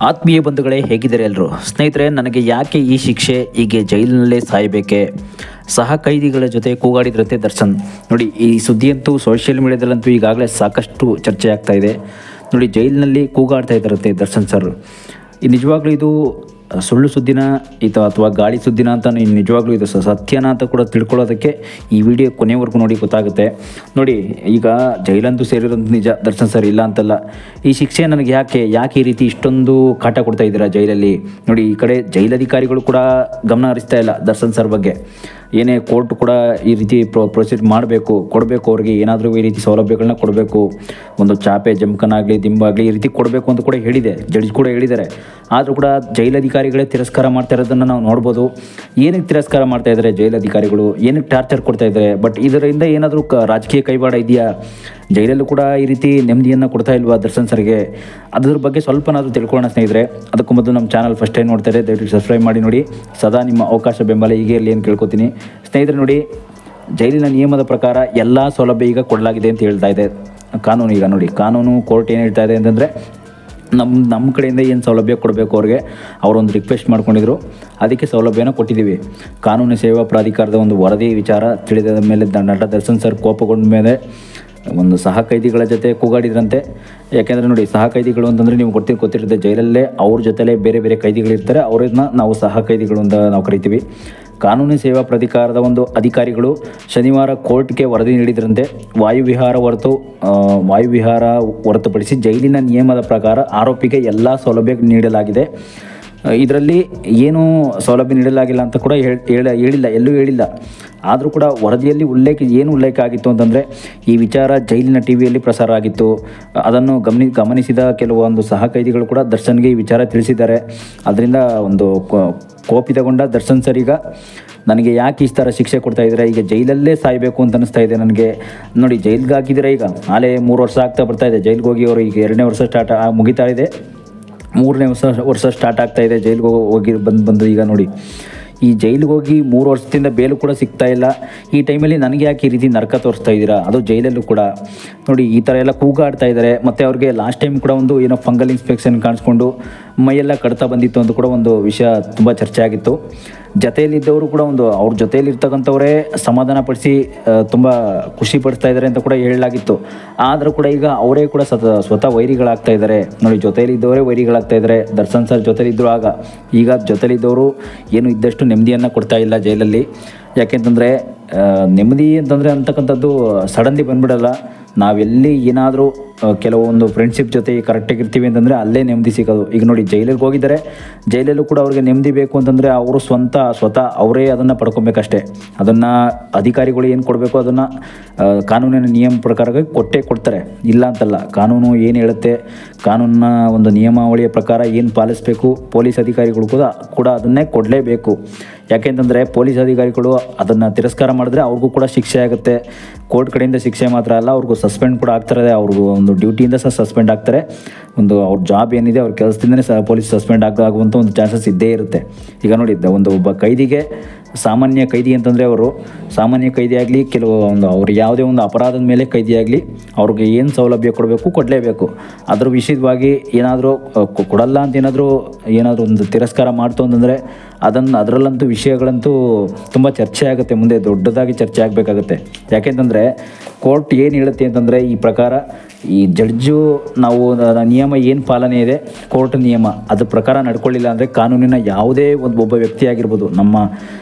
ಆತ್ಮೀಯ ಬಂಧುಗಳೇ, ಹೇಗಿದ್ದಾರೆ ಎಲ್ಲರೂ? ಸ್ನೇಹಿತರೆ, ನನಗೆ ಯಾಕೆ ಈ ಶಿಕ್ಷೆ, ಹೀಗೆ ಜೈಲಿನಲ್ಲೇ ಸಾಯಬೇಕೆ? ಸಹ ಕೈದಿಗಳ ಜೊತೆ ಕೂಗಾಡಿದ್ರಂತೆ ದರ್ಶನ್. ನೋಡಿ, ಈ ಸುದ್ದಿಯಂತೂ ಸೋಷಿಯಲ್ ಮೀಡಿಯಾದಲ್ಲಂತೂ ಈಗಾಗಲೇ ಸಾಕಷ್ಟು ಚರ್ಚೆ ಆಗ್ತಾ ಇದೆ. ನೋಡಿ, ಜೈಲಿನಲ್ಲಿ ಕೂಗಾಡ್ತಾ ಇದ್ದಾರಂತೆ ದರ್ಶನ್ ಸರ್. ನಿಜವಾಗ್ಲೂ ಇದು ಸುಳ್ಳು ಸುದ್ದಿನ ಅಥವಾ ಗಾಳಿ ಸುದ್ದಿನ ಅಂತ ನಿಜವಾಗ್ಲೂ ಇದು ಸತ್ಯನ ಅಂತ ಕೂಡ ತಿಳ್ಕೊಳ್ಳೋದಕ್ಕೆ ಈ ವಿಡಿಯೋ ಕೊನೆವರೆಗೂ ನೋಡಿ ಗೊತ್ತಾಗುತ್ತೆ. ನೋಡಿ, ಈಗ ಜೈಲಂತೂ ಸೇರಿರೋದು ನಿಜ ದರ್ಶನ್ ಸರ್, ಇಲ್ಲ ಅಂತಲ್ಲ. ಈ ಶಿಕ್ಷೆ ನನಗೆ ಯಾಕೆ ಈ ರೀತಿ ಇಷ್ಟೊಂದು ಕಾಟ ಕೊಡ್ತಾ ಇದ್ದೀರಾ ಜೈಲಲ್ಲಿ? ನೋಡಿ, ಈ ಕಡೆ ಜೈಲಧಿಕಾರಿಗಳು ಕೂಡ ಗಮನ ಹರಿಸ್ತಾ ಇಲ್ಲ ದರ್ಶನ್ ಸರ್ ಬಗ್ಗೆ. ಏನೇ ಕೋರ್ಟ್ ಕೂಡ ಈ ರೀತಿ ಪ್ರೊಸೀಡ್ ಕೊಡಬೇಕು ಅವ್ರಿಗೆ ಏನಾದರೂ ಈ ರೀತಿ ಸೌಲಭ್ಯಗಳನ್ನ ಕೊಡಬೇಕು. ಒಂದು ಚಾಪೆ ಜಮಖಾನಾಗಲಿ ದಿಂಬಾಗಲಿ ಈ ರೀತಿ ಕೊಡಬೇಕು ಅಂತ ಕೂಡ ಹೇಳಿದೆ, ಜಡ್ಜ್ ಕೂಡ ಹೇಳಿದ್ದಾರೆ. ಆದರೂ ಕೂಡ ಜೈಲಧಿಕಾರಿಗಳೇ ತಿರಸ್ಕಾರ ಮಾಡ್ತಾ ಇರೋದನ್ನು ನಾವು ನೋಡ್ಬೋದು. ಏನಕ್ಕೆ ತಿರಸ್ಕಾರ ಮಾಡ್ತಾ ಇದ್ದಾರೆ ಜೈಲಧಿಕಾರಿಗಳು? ಏನಕ್ಕೆ ಟಾರ್ಚರ್ ಕೊಡ್ತಾ ಇದ್ದಾರೆ? ಬಟ್ ಇದರಿಂದ ಏನಾದರೂ ರಾಜಕೀಯ ಕೈವಾಡ ಇದೆಯಾ? ಜೈಲಲ್ಲೂ ಕೂಡ ಈ ರೀತಿ ನೆಮ್ಮದಿಯನ್ನು ಕೊಡ್ತಾ ಇಲ್ವಾ ದರ್ಶನ್ ಸರ್ಗೆ? ಅದ್ರ ಬಗ್ಗೆ ಸ್ವಲ್ಪನಾದರೂ ತಿಳ್ಕೊಳ್ಳೋಣ ಸ್ನೇಹಿತರೆ. ಅದಕ್ಕೂ ಮೊದಲು ನಮ್ಮ ಚಾನಲ್ ಫಸ್ಟ್ ಟೈಮ್ ನೋಡ್ತಾರೆ, ದಯವಿಟ್ಟು ಸಬ್ಸ್ಕ್ರೈಬ್ ಮಾಡಿ ನೋಡಿ. ಸದಾ ನಿಮ್ಮ ಅವಕಾಶ ಬೆಂಬಲ ಹೀಗೆ ಇರಲಿ ಅಂತ ಕೇಳ್ಕೊತೀನಿ ಸ್ನೇಹಿತರೆ. ನೋಡಿ, ಜೈಲಿನ ನಿಯಮದ ಪ್ರಕಾರ ಎಲ್ಲ ಸೌಲಭ್ಯ ಈಗ ಕೊಡಲಾಗಿದೆ ಅಂತ ಹೇಳ್ತಾ ಇದೆ ಕಾನೂನು. ಈಗ ನೋಡಿ, ಕಾನೂನು ಕೋರ್ಟ್ ಏನು ಹೇಳ್ತಾ ಇದೆ ಅಂತಂದರೆ, ನಮ್ಮ ಕಡೆಯಿಂದ ಏನು ಸೌಲಭ್ಯ ಕೊಡಬೇಕು ಅವ್ರಿಗೆ ಅವರೊಂದು ರಿಕ್ವೆಸ್ಟ್ ಮಾಡ್ಕೊಂಡಿದ್ರು, ಅದಕ್ಕೆ ಸೌಲಭ್ಯನ ಕೊಟ್ಟಿದ್ದೀವಿ. ಕಾನೂನು ಸೇವಾ ಪ್ರಾಧಿಕಾರದ ಒಂದು ವರದಿ ವಿಚಾರ ತಿಳಿದ ಮೇಲೆ ನಟ ದರ್ಶನ್ ಸರ್ ಕೋಪಗೊಂಡ ಮೇಲೆ ಒಂದು ಸಹ ಕೈದಿಗಳ ಜೊತೆ ಕೂಗಾಡಿದ್ರಂತೆ. ಯಾಕೆಂದರೆ ನೋಡಿ, ಸಹ ಕೈದಿಗಳು ಅಂತಂದರೆ ನೀವು ಗೊತ್ತಿರುತ್ತೆ, ಜೈಲಲ್ಲೇ ಅವ್ರ ಜೊತೆಲೇ ಬೇರೆ ಬೇರೆ ಕೈದಿಗಳಿರ್ತಾರೆ, ಅವ್ರನ್ನ ನಾವು ಸಹ ಕೈದಿಗಳು ಅಂತ ನಾವು ಕರಿತೀವಿ. ಕಾನೂನು ಸೇವಾ ಪ್ರಾಧಿಕಾರದ ಒಂದು ಅಧಿಕಾರಿಗಳು ಶನಿವಾರ ಕೋರ್ಟ್ಗೆ ವರದಿ ನೀಡಿದ್ರಂತೆ. ವಾಯುವಿಹಾರ ಹೊರತುಪಡಿಸಿ ಜೈಲಿನ ನಿಯಮದ ಪ್ರಕಾರ ಆರೋಪಿಗೆ ಎಲ್ಲ ಸೌಲಭ್ಯ ನೀಡಲಾಗಿದೆ. ಇದರಲ್ಲಿ ಏನೂ ಸೌಲಭ್ಯ ನೀಡಲಾಗಿಲ್ಲ ಅಂತ ಕೂಡ ಹೇಳಿಲ್ಲ, ಎಲ್ಲೂ ಹೇಳಿಲ್ಲ. ಆದರೂ ಕೂಡ ವರದಿಯಲ್ಲಿ ಉಲ್ಲೇಖ ಆಗಿತ್ತು ಅಂತಂದರೆ, ಈ ವಿಚಾರ ಜೈಲಿನ ಟಿವಿಯಲ್ಲಿ ಪ್ರಸಾರ ಆಗಿತ್ತು. ಅದನ್ನು ಗಮನಿಸಿದ ಕೆಲವೊಂದು ಸಹ ಕೈದಿಗಳು ಕೂಡ ದರ್ಶನ್ಗೆ ಈ ವಿಚಾರ ತಿಳಿಸಿದ್ದಾರೆ. ಅದರಿಂದ ಒಂದು ಕೋಪಿತಗೊಂಡ ದರ್ಶನ್ ಸರ್ ಈಗ ನನಗೆ ಯಾಕೆ ಈ ಥರ ಶಿಕ್ಷೆ ಕೊಡ್ತಾ ಇದ್ದಾರೆ, ಈಗ ಜೈಲಲ್ಲೇ ಸಾಯಬೇಕು ಅಂತ ಅನಿಸ್ತಾ ಇದೆ ನನಗೆ. ನೋಡಿ, ಜೈಲಿಗೆ ಹಾಕಿದರೆ ಈಗ ಆಲೇ 3 ವರ್ಷ ಆಗ್ತಾ ಬರ್ತಾ ಇದೆ. ಜೈಲಿಗೆ ಹೋಗಿ ಅವರು ಈಗ 2ನೇ ವರ್ಷ ಮುಗಿತಾ ಇದೆ, 3ನೇ ವರ್ಷ ಸ್ಟಾರ್ಟ್ ಆಗ್ತಾ ಇದೆ ಜೈಲಿಗೆ ಹೋಗಿ ಬಂದು. ಈಗ ನೋಡಿ, ಈ ಜೈಲಿಗೆ ಹೋಗಿ 3 ವರ್ಷದಿಂದ ಬೇಲು ಕೂಡ ಸಿಗ್ತಾ ಇಲ್ಲ. ಈ ಟೈಮಲ್ಲಿ ನನಗೆ ಯಾಕೆ ಈ ರೀತಿ ನರಕ ತೋರಿಸ್ತಾ ಇದ್ದೀರಾ? ಅದು ಜೈಲಲ್ಲೂ ಕೂಡ ನೋಡಿ ಈ ಥರ ಎಲ್ಲ ಕೂಗಾಡ್ತಾ ಇದ್ದಾರೆ. ಮತ್ತು ಅವ್ರಿಗೆ ಲಾಸ್ಟ್ ಟೈಮ್ ಕೂಡ ಒಂದು ಏನೋ ಫಂಗಲ್ ಇನ್ಫೆಕ್ಷನ್ ಕಾಣಿಸ್ಕೊಂಡು ಮೈಯೆಲ್ಲ ಕಡ್ತಾ ಬಂದಿತ್ತು ಅಂತ ಕೂಡ ಒಂದು ವಿಷಯ ತುಂಬ ಚರ್ಚೆ ಆಗಿತ್ತು. ಜೊತೆಯಲ್ಲಿದ್ದವರು ಕೂಡ ಅವ್ರ ಜೊತೆಯಲ್ಲಿರ್ತಕ್ಕಂಥವರೇ ಸಮಾಧಾನ ಪಡಿಸಿ ತುಂಬ ಖುಷಿ ಪಡಿಸ್ತಾ ಇದ್ದಾರೆ ಅಂತ ಕೂಡ ಹೇಳಲಾಗಿತ್ತು. ಆದರೂ ಕೂಡ ಈಗ ಅವರೇ ಕೂಡ ಸ್ವತಃ ವೈರಿಗಳಾಗ್ತಾ ಇದ್ದಾರೆ. ನೋಡಿ, ಜೊತೆಯಲ್ಲಿದ್ದವರೇ ವೈರಿಗಳಾಗ್ತಾ ಇದ್ದಾರೆ. ದರ್ಶನ್ ಸರ್ ಜೊತೆಲಿದ್ದರು ಈಗ ಜೊತೆಲಿದ್ದವರು ಏನು ಇದ್ದಷ್ಟು ನೆಮ್ಮದಿಯನ್ನು ಕೊಡ್ತಾ ಇಲ್ಲ ಜೈಲಲ್ಲಿ. ಯಾಕೆಂತಂದರೆ ನೆಮ್ಮದಿ ಅಂತಕ್ಕಂಥದ್ದು ಸಡನ್ಲಿ ಬಂದ್ಬಿಡಲ್ಲ. ನಾವೆಲ್ಲಿ ಏನಾದರೂ ಕೆಲವೊಂದು ಫ್ರೆಂಡ್ಶಿಪ್ ಜೊತೆ ಕರೆಕ್ಟಾಗಿರ್ತೀವಿ ಅಂತಂದರೆ ಅಲ್ಲೇ ನೆಮ್ಮದಿ ಸಿಗೋದು. ಈಗ ನೋಡಿ, ಜೈಲಿಗೆ ಹೋಗಿದ್ದಾರೆ, ಜೈಲಲ್ಲೂ ಕೂಡ ಅವ್ರಿಗೆ ನೆಮ್ಮದಿ ಬೇಕು ಅಂತಂದರೆ ಅವರು ಸ್ವತಃ ಅವರೇ ಅದನ್ನು ಪಡ್ಕೊಬೇಕಷ್ಟೇ. ಅದನ್ನು ಅಧಿಕಾರಿಗಳು ಏನು ಕೊಡಬೇಕು ಅದನ್ನು ಕಾನೂನಿನ ನಿಯಮ ಪ್ರಕಾರ ಕೊಡ್ತಾರೆ, ಇಲ್ಲ ಅಂತಲ್ಲ. ಕಾನೂನು ಏನು ಹೇಳುತ್ತೆ, ಕಾನೂನಿನ ಒಂದು ನಿಯಮಾವಳಿಯ ಪ್ರಕಾರ ಏನು ಪಾಲಿಸಬೇಕು, ಪೊಲೀಸ್ ಅಧಿಕಾರಿಗಳು ಕೂಡ ಅದನ್ನೇ ಕೊಡಲೇಬೇಕು. ಯಾಕೆಂತಂದರೆ ಪೊಲೀಸ್ ಅಧಿಕಾರಿಗಳು ಅದನ್ನು ತಿರಸ್ಕಾರ ಮಾಡಿದ್ರೆ ಅವ್ರಿಗೂ ಕೂಡ ಶಿಕ್ಷೆ ಆಗುತ್ತೆ. ಕೋರ್ಟ್ ಕಡೆಯಿಂದ ಶಿಕ್ಷೆ ಮಾತ್ರ ಅಲ್ಲ, ಅವ್ರಿಗೂ ಸಸ್ಪೆಂಡ್ ಕೂಡ ಆಗ್ತಾರೆ. ಅವ್ರಿಗೂ ಒಂದು ಡ್ಯೂಟಿಯಿಂದ ಸಸ್ಪೆಂಡ್ ಆಗ್ತಾರೆ. ಒಂದು ಅವ್ರ ಜಾಬ್ ಏನಿದೆ ಅವ್ರ ಕೆಲಸದಿಂದನೇ ಪೊಲೀಸ್ ಸಸ್ಪೆಂಡ್ ಆಗುವಂಥ ಒಂದು ಚಾನ್ಸಸ್ ಇದ್ದೇ ಇರುತ್ತೆ. ಈಗ ನೋಡಿ, ಒಬ್ಬ ಕೈದಿಗೆ ಸಾಮಾನ್ಯ ಕೈದಿ ಅಂತಂದರೆ ಅವರು ಸಾಮಾನ್ಯ ಕೈದಿ ಆಗಲಿ, ಅವ್ರು ಯಾವುದೇ ಒಂದು ಅಪರಾಧದ ಮೇಲೆ ಕೈದಿ ಆಗಲಿ, ಅವ್ರಿಗೆ ಏನು ಸೌಲಭ್ಯ ಕೊಡಲೇಬೇಕು. ಅದ್ರ ವಿಷಯವಾಗಿ ಏನಾದರೂ ಕೊಡಲ್ಲ ಅಂತ ಏನಾದರೂ ಒಂದು ತಿರಸ್ಕಾರ ಮಾಡ್ತು ಅಂತಂದರೆ ಅದರಲ್ಲಂತೂ ವಿಷಯಗಳಂತೂ ತುಂಬ ಚರ್ಚೆ ಆಗುತ್ತೆ, ಮುಂದೆ ದೊಡ್ಡದಾಗಿ ಚರ್ಚೆ ಆಗಬೇಕಾಗುತ್ತೆ. ಯಾಕೆಂತಂದರೆ ಕೋರ್ಟ್ ಏನು ಹೇಳುತ್ತೆ ಅಂತಂದರೆ, ಈ ಪ್ರಕಾರ ಈ ಜಡ್ಜು ನಾವು ನಿಯಮ ಏನು ಪಾಲನೆ ಇದೆ, ಕೋರ್ಟ್ ನಿಯಮ ಅದ್ರ ಪ್ರಕಾರ ನಡ್ಕೊಳ್ಳಿಲ್ಲ ಅಂದರೆ ಕಾನೂನಿನ ಯಾವುದೇ ಒಬ್ಬ ವ್ಯಕ್ತಿ ಆಗಿರ್ಬೋದು, ನಮ್ಮ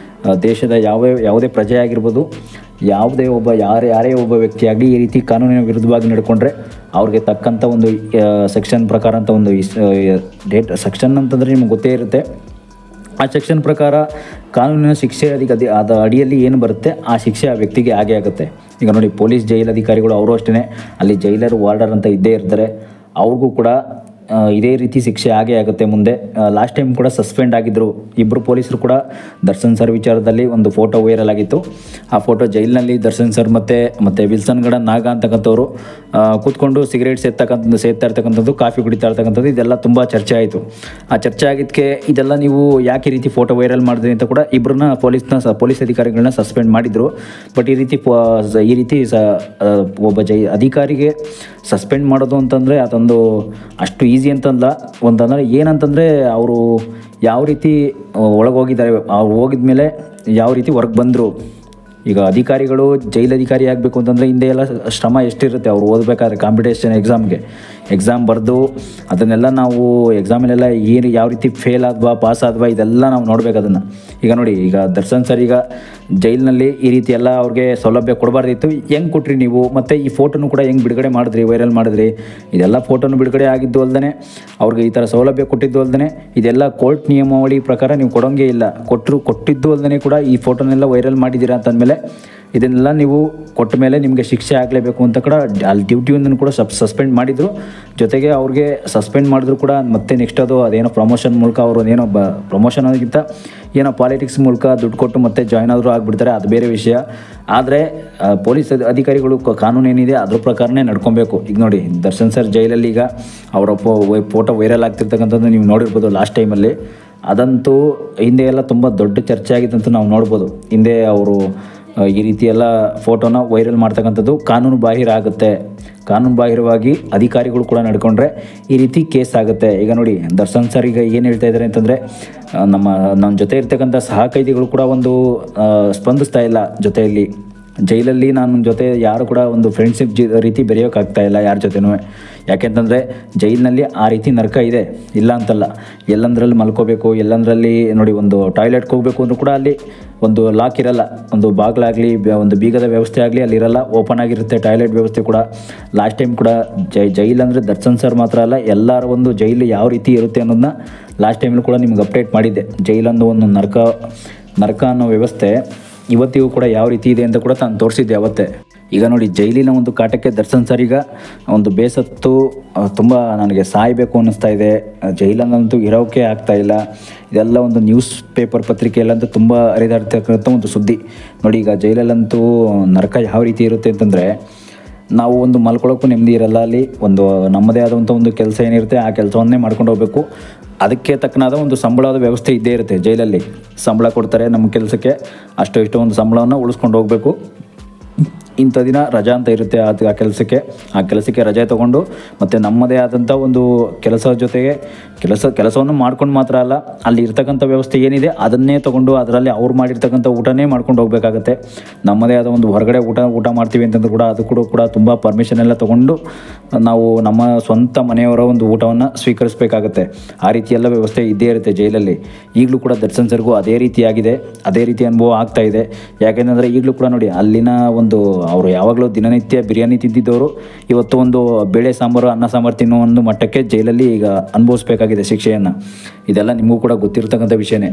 ದೇಶದ ಯಾವುದೇ ಪ್ರಜೆ ಆಗಿರ್ಬೋದು, ಯಾರೇ ಒಬ್ಬ ವ್ಯಕ್ತಿ ಆಗಲಿ ಈ ರೀತಿ ಕಾನೂನಿನ ವಿರುದ್ಧವಾಗಿ ನಡ್ಕೊಂಡ್ರೆ ಅವ್ರಿಗೆ ತಕ್ಕಂಥ ಒಂದು ಸೆಕ್ಷನ್ ಪ್ರಕಾರ ಅಂತ ಒಂದು ಸೆಕ್ಷನ್ ಅಂತಂದರೆ ನಿಮ್ಗೆ ಗೊತ್ತೇ ಇರುತ್ತೆ. ಆ ಸೆಕ್ಷನ್ ಪ್ರಕಾರ ಕಾನೂನಿನ ಶಿಕ್ಷೆ ಅದ ಅಡಿಯಲ್ಲಿ ಏನು ಬರುತ್ತೆ ಆ ಶಿಕ್ಷೆ ಆ ವ್ಯಕ್ತಿಗೆ ಆಗೇ ಆಗುತ್ತೆ. ಈಗ ನೋಡಿ, ಪೊಲೀಸ್ ಜೈಲ್ ಅಧಿಕಾರಿಗಳು ಅವರು ಅಷ್ಟೇ, ಅಲ್ಲಿ ಜೈಲರ್ ವಾರ್ಡರ್ ಅಂತ ಇದ್ದೇ ಇರ್ತಾರೆ. ಅವ್ರಿಗೂ ಕೂಡ ಇದೇ ರೀತಿ ಶಿಕ್ಷೆ ಆಗೇ ಆಗುತ್ತೆ ಮುಂದೆ. ಲಾಸ್ಟ್ ಟೈಮ್ ಕೂಡ ಸಸ್ಪೆಂಡ್ ಆಗಿದ್ದರು ಇಬ್ಬರು ಪೊಲೀಸರು ಕೂಡ ದರ್ಶನ್ ಸರ್ ವಿಚಾರದಲ್ಲಿ. ಒಂದು ಫೋಟೋ ವೈರಲ್ ಆಗಿತ್ತು. ಆ ಫೋಟೋ ಜೈಲಿನಲ್ಲಿ ದರ್ಶನ್ ಸರ್ ಮತ್ತು ವಿಲ್ಸನ್ಗಡ ನಾಗ ಅಂತಕ್ಕಂಥವ್ರು ಕೂತ್ಕೊಂಡು ಸಿಗರೇಟ್ ಸೇದ್ತಾ ಇರ್ತಕ್ಕಂಥದ್ದು, ಕಾಫಿ ಕುಡಿತಾ ಇರ್ತಕ್ಕಂಥದ್ದು, ಇದೆಲ್ಲ ತುಂಬ ಚರ್ಚೆ ಆಯಿತು. ಆ ಚರ್ಚೆ ಆಗಿದ್ದಕ್ಕೆ ಇದೆಲ್ಲ ನೀವು ಯಾಕೆ ಈ ರೀತಿ ಫೋಟೋ ವೈರಲ್ ಮಾಡಿದ್ರಿ ಅಂತ ಕೂಡ ಇಬ್ಬರನ್ನ ಪೊಲೀಸ್ ಅಧಿಕಾರಿಗಳನ್ನ ಸಸ್ಪೆಂಡ್ ಮಾಡಿದರು. ಬಟ್ ಈ ರೀತಿ ಒಬ್ಬ ಅಧಿಕಾರಿಗೆ ಸಸ್ಪೆಂಡ್ ಮಾಡೋದು ಅಂತಂದರೆ ಅದೊಂದು ಅಷ್ಟು ಈಸಿ ಈಸಿ ಅಂತಂದ ಒಂದಂದರೆ ಏನಂತಂದರೆ ಅವರು ಯಾವ ರೀತಿ ಒಳಗೆ ಹೋಗಿದ್ದಾರೆ, ಅವ್ರು ಹೋಗಿದ ಮೇಲೆ ಯಾವ ರೀತಿ ಹೊರಗೆ ಬಂದರು. ಈಗ ಅಧಿಕಾರಿಗಳು ಜೈಲು ಅಧಿಕಾರಿ ಆಗಬೇಕು ಅಂತಂದರೆ ಹಿಂದೆ ಎಲ್ಲ ಶ್ರಮ ಎಷ್ಟಿರುತ್ತೆ ಅವ್ರು ಓದಬೇಕಾದ್ರೆ ಕಾಂಪಿಟೇಷನ್ ಎಕ್ಸಾಮ್ ಬರೆದು ಅದನ್ನೆಲ್ಲ ನಾವು ಎಕ್ಸಾಮಲ್ಲೆಲ್ಲ ಏನು ಯಾವ ರೀತಿ ಫೇಲ್ ಆದ್ವಾ ಪಾಸ್ ಆದ್ವಾ ಇದೆಲ್ಲ ನಾವು ನೋಡ್ಬೇಕು ಅದನ್ನು. ಈಗ ನೋಡಿ, ಈಗ ದರ್ಶನ್ ಸರ್ ಈಗ ಜೈಲಿನಲ್ಲಿ ಈ ರೀತಿ ಎಲ್ಲ ಅವ್ರಿಗೆ ಸೌಲಭ್ಯ ಕೊಡಬಾರ್ದಿತ್ತು, ಹೆಂಗೆ ಕೊಟ್ರಿ ನೀವು? ಮತ್ತು ಈ ಫೋಟೋನು ಕೂಡ ಹೆಂಗೆ ಬಿಡುಗಡೆ ಮಾಡಿದ್ರಿ, ವೈರಲ್ ಮಾಡಿದ್ರಿ? ಇದೆಲ್ಲ ಫೋಟೋನು ಬಿಡುಗಡೆ ಆಗಿದ್ದು ಅಲ್ಲದೆ ಅವ್ರಿಗೆ ಈ ಥರ ಸೌಲಭ್ಯ ಕೊಟ್ಟಿದ್ದು ಅಲ್ಲದೆ ಇದೆಲ್ಲ ಕೋರ್ಟ್ ನಿಯಮಾವಳಿ ಪ್ರಕಾರ ನೀವು ಕೊಡೋಂಗೇ ಇಲ್ಲ. ಕೊಟ್ಟಿದ್ದು ಅಲ್ಲದೆ ಕೂಡ ಈ ಫೋಟೋನೆಲ್ಲ ವೈರಲ್ ಮಾಡಿದ್ದೀರಾ ಅಂತಂದಮೇಲೆ ಇದನ್ನೆಲ್ಲ ನೀವು ಕೊಟ್ಟ ಮೇಲೆ ನಿಮಗೆ ಶಿಕ್ಷೆ ಆಗಲೇಬೇಕು ಅಂತ ಕೂಡ ಅಲ್ಲಿ ಡ್ಯೂಟಿಯನ್ನು ಕೂಡ ಸಸ್ಪೆಂಡ್ ಮಾಡಿದರು. ಜೊತೆಗೆ ಅವ್ರಿಗೆ ಸಸ್ಪೆಂಡ್ ಮಾಡಿದ್ರು ಕೂಡ ಮತ್ತೆ ನೆಕ್ಸ್ಟ್ ಅದೇನೋ ಪ್ರಮೋಷನ್ ಮೂಲಕ ಅವರು ಏನೋ ಪ್ರಮೋಷನ್ ಅನ್ನೋದಕ್ಕಿಂತ ಏನೋ ಪಾಲಿಟಿಕ್ಸ್ ಮೂಲಕ ದುಡ್ಡು ಕೊಟ್ಟು ಮತ್ತೆ ಜಾಯ್ನ್ ಆದರೂ ಆಗಿಬಿಡ್ತಾರೆ, ಅದು ಬೇರೆ ವಿಷಯ. ಆದರೆ ಪೊಲೀಸ್ ಅಧಿಕಾರಿಗಳು ಕಾನೂನು ಏನಿದೆ ಅದ್ರ ಪ್ರಕಾರನೇ ನಡ್ಕೊಬೇಕು. ಈಗ ನೋಡಿ, ದರ್ಶನ್ ಸರ್ ಜೈಲಲ್ಲಿ ಈಗ ಅವರ ಫೋಟೋ ವೈರಲ್ ಆಗ್ತಿರ್ತಕ್ಕಂಥದ್ದು ನೀವು ನೋಡಿರ್ಬೋದು ಲಾಸ್ಟ್ ಟೈಮಲ್ಲಿ. ಅದಂತೂ ಹಿಂದೆ ಎಲ್ಲ ತುಂಬ ದೊಡ್ಡ ಚರ್ಚೆ ಆಗಿದ್ದಂತೂ ನಾವು ನೋಡ್ಬೋದು. ಹಿಂದೆ ಅವರು ಈ ರೀತಿ ಎಲ್ಲ ಫೋಟೋನ ವೈರಲ್ ಮಾಡ್ತಕ್ಕಂಥದ್ದು ಕಾನೂನು ಬಾಹಿರ ಆಗುತ್ತೆ. ಕಾನೂನು ಬಾಹಿರವಾಗಿ ಅಧಿಕಾರಿಗಳು ಕೂಡ ನಡ್ಕೊಂಡ್ರೆ ಈ ರೀತಿ ಕೇಸ್ ಆಗುತ್ತೆ. ಈಗ ನೋಡಿ, ದರ್ಶನ್ ಸರ್ ಈಗ ಏನು ಹೇಳ್ತಾ ಇದ್ದಾರೆ ಅಂತಂದರೆ ನಮ್ಮ ಜೊತೆ ಇರ್ತಕ್ಕಂಥ ಸಹ ಕೈದಿಗಳು ಕೂಡ ಒಂದು ಸ್ಪಂದಿಸ್ತಾ ಇಲ್ಲ. ಜೊತೆಯಲ್ಲಿ ಜೈಲಲ್ಲಿ ನನ್ನ ಜೊತೆ ಯಾರು ಕೂಡ ಒಂದು ಫ್ರೆಂಡ್ಶಿಪ್ ರೀತಿ ಬೆರೆಯೋಕ್ಕಾಗ್ತಾ ಇಲ್ಲ ಯಾರ ಜೊತೆನೂ. ಯಾಕೆಂತಂದರೆ ಜೈಲಿನಲ್ಲಿ ಆ ರೀತಿ ನರಕ ಇದೆ, ಇಲ್ಲ ಅಂತಲ್ಲ. ಎಲ್ಲಂದ್ರಲ್ಲಿ ಮಲ್ಕೋಬೇಕು, ಎಲ್ಲಂದ್ರಲ್ಲಿ ನೋಡಿ ಒಂದು ಟಾಯ್ಲೆಟ್ಗೆ ಹೋಗಬೇಕು ಅಂದರೂ ಕೂಡ ಅಲ್ಲಿ ಒಂದು ಲಾಕ್ ಇರಲ್ಲ, ಒಂದು ಬಾಗಿಲಾಗಲಿ ಒಂದು ಬೀಗದ ವ್ಯವಸ್ಥೆ ಆಗಲಿ ಅಲ್ಲಿರಲ್ಲ, ಓಪನ್ ಆಗಿರುತ್ತೆ ಟಾಯ್ಲೆಟ್ ವ್ಯವಸ್ಥೆ ಕೂಡ. ಲಾಸ್ಟ್ ಟೈಮ್ ಕೂಡ ಜೈಲಂದರೆ ದರ್ಶನ್ ಸರ್ ಮಾತ್ರ ಅಲ್ಲ, ಎಲ್ಲರ ಒಂದು ಜೈಲು ಯಾವ ರೀತಿ ಇರುತ್ತೆ ಅನ್ನೋದನ್ನ ಲಾಸ್ಟ್ ಟೈಮಲ್ಲೂ ಕೂಡ ನಿಮ್ಗೆ ಅಪ್ಡೇಟ್ ಮಾಡಿದ್ದೆ. ಜೈಲಂದು ಒಂದು ನರಕ ಅನ್ನೋ ವ್ಯವಸ್ಥೆ ಇವತ್ತಿಗೂ ಕೂಡ ಯಾವ ರೀತಿ ಇದೆ ಅಂತ ಕೂಡ ನಾನು ತೋರಿಸಿದ್ದೆ ಅವತ್ತೇ. ಈಗ ನೋಡಿ, ಜೈಲಿನ ಒಂದು ಕಾಟಕ್ಕೆ ದರ್ಶನ್ ಸರ್ ಈಗ ಒಂದು ಬೇಸತ್ತು ತುಂಬ ನನಗೆ ಸಾಯಬೇಕು ಅನ್ನಿಸ್ತಾ ಇದೆ, ಜೈಲನ್ನಂತೂ ಇರೋಕ್ಕೆ ಆಗ್ತಾ ಇಲ್ಲ. ಇದೆಲ್ಲ ಒಂದು ನ್ಯೂಸ್ ಪೇಪರ್ ಪತ್ರಿಕೆಯಲ್ಲಂತೂ ತುಂಬ ಹರಿದಾಡ್ತಕ್ಕಂಥ ಒಂದು ಸುದ್ದಿ. ನೋಡಿ, ಈಗ ಜೈಲಲ್ಲಂತೂ ನರಕ ಯಾವ ರೀತಿ ಇರುತ್ತೆ ಅಂತಂದರೆ ನಾವು ಒಂದು ಮಲ್ಕೊಳ್ಳೋಕ್ಕೂ ನೆಮ್ಮದಿ ಇರಲ್ಲ. ಅಲ್ಲಿ ಒಂದು ನಮ್ಮದೇ ಆದಂಥ ಒಂದು ಕೆಲಸ ಏನಿರುತ್ತೆ ಆ ಕೆಲಸವನ್ನೇ ಮಾಡ್ಕೊಂಡು ಹೋಗಬೇಕು. ಅದಕ್ಕೆ ತಕ್ಕನಾದ ಒಂದು ಸಂಬಳದ ವ್ಯವಸ್ಥೆ ಇದ್ದೇ ಇರುತ್ತೆ ಜೈಲಲ್ಲಿ. ಸಂಬಳ ಕೊಡ್ತಾರೆ ನಮ್ಮ ಕೆಲಸಕ್ಕೆ, ಇಷ್ಟು ಒಂದು ಸಂಬಳವನ್ನು ಉಳಿಸ್ಕೊಂಡು ಹೋಗಬೇಕು. ಇಂಥ ದಿನ ರಜಾ ಅಂತ ಇರುತ್ತೆ ಆ ಕೆಲಸಕ್ಕೆ ರಜೆ ತೊಗೊಂಡು ಮತ್ತು ನಮ್ಮದೇ ಆದಂಥ ಒಂದು ಕೆಲಸದ ಜೊತೆಗೆ ಕೆಲಸವನ್ನು ಮಾಡ್ಕೊಂಡು ಮಾತ್ರ ಅಲ್ಲ, ಅಲ್ಲಿ ಇರ್ತಕ್ಕಂಥ ವ್ಯವಸ್ಥೆ ಏನಿದೆ ಅದನ್ನೇ ತೊಗೊಂಡು ಅದರಲ್ಲಿ ಅವ್ರು ಮಾಡಿರ್ತಕ್ಕಂಥ ಊಟನೇ ಮಾಡ್ಕೊಂಡು ಹೋಗಬೇಕಾಗತ್ತೆ. ನಮ್ಮದೇ ಆದ ಒಂದು ಹೊರಗಡೆ ಊಟ ಮಾಡ್ತೀವಿ ಅಂತಂದ್ರೂ ಕೂಡ ಅದು ಕೂಡ ತುಂಬ ಪರ್ಮಿಷನ್ ಎಲ್ಲ ತೊಗೊಂಡು ನಾವು ನಮ್ಮ ಸ್ವಂತ ಮನೆಯವರ ಒಂದು ಊಟವನ್ನು ಸ್ವೀಕರಿಸಬೇಕಾಗತ್ತೆ. ಆ ರೀತಿ ಎಲ್ಲ ವ್ಯವಸ್ಥೆ ಇದ್ದೇ ಇರುತ್ತೆ ಜೈಲಲ್ಲಿ. ಈಗಲೂ ಕೂಡ ದರ್ಶನ್ ಸರ್ಗೂ ಅದೇ ರೀತಿಯಾಗಿದೆ, ಅದೇ ರೀತಿ ಅನುಭವ ಆಗ್ತಾ ಇದೆ. ಯಾಕೆಂದರೆ ಈಗಲೂ ಕೂಡ ನೋಡಿ, ಅಲ್ಲಿನ ಒಂದು ಅವರು ಯಾವಾಗಲೂ ದಿನನಿತ್ಯ ಬಿರಿಯಾನಿ ತಿಂದಿದ್ದವರು ಇವತ್ತು ಒಂದು ಬೇಳೆ ಸಾಂಬಾರು ಅನ್ನ ಸಾಂಬಾರು ತಿನ್ನೋ ಒಂದು ಮಟ್ಟಕ್ಕೆ ಜೈಲಲ್ಲಿ ಈಗ ಅನುಭವಿಸ್ಬೇಕಾಗಿದೆ ಶಿಕ್ಷೆಯನ್ನು. ಇದೆಲ್ಲ ನಿಮಗೂ ಕೂಡ ಗೊತ್ತಿರ್ತಕ್ಕಂಥ ವಿಷಯನೇ.